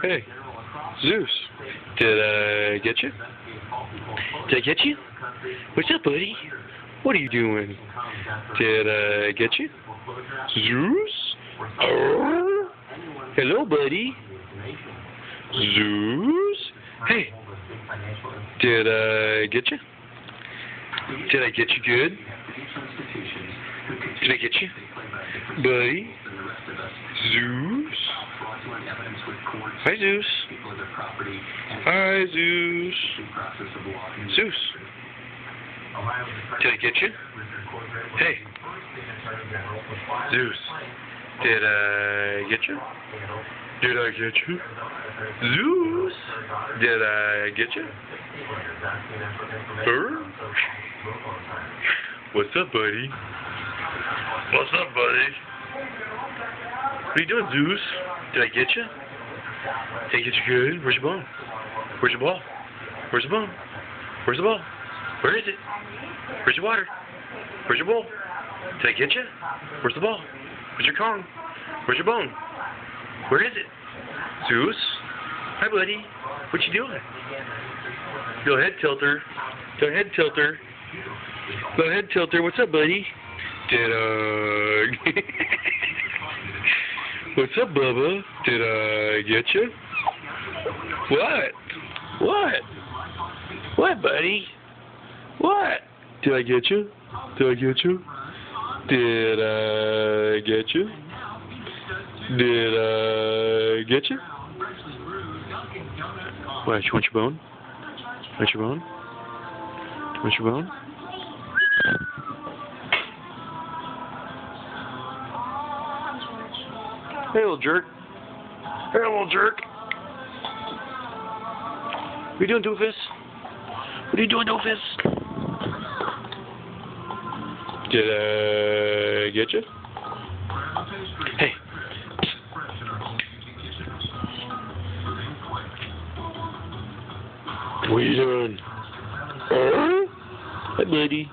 Hey, Zeus, did I get you? Did I get you? What's up, buddy? What are you doing? Did I get you? Zeus? Oh. Hello, buddy. Zeus? Hey, did I get you? Did I get you good? Did I get you? Buddy? Zeus? Hi, Zeus. Hi, Zeus. Zeus. Did I get you? Hey. Zeus. Did I get you? Did I get you? Zeus. Did I get you? What's up, buddy? What's up, buddy? What are you doing, Zeus? Did I get you? Did I get you good? Where's your bone? Where's your ball? Where's the bone? Where's the ball? Where is it? Where's your water? Where's your bowl? Did I get you? Where's the ball? Where's your Kong? Where's your bone? Where is it? Zeus? Hi, buddy. What you doing? Go ahead, Tilter. Go ahead, Tilter. Go ahead, Tilter. What's up, buddy? Did I... What's up, Bubba? Did I get you? What? What? What, buddy? What? Did I get you? Did I get you? Did I get you? Did I get you? What, you want your bone? Want your bone? Want your bone? Hey, little jerk. Hey, little jerk. What are you doing, Doofus? What are you doing, Doofus? Did I get you? Hey. What are you doing? Hi, buddy.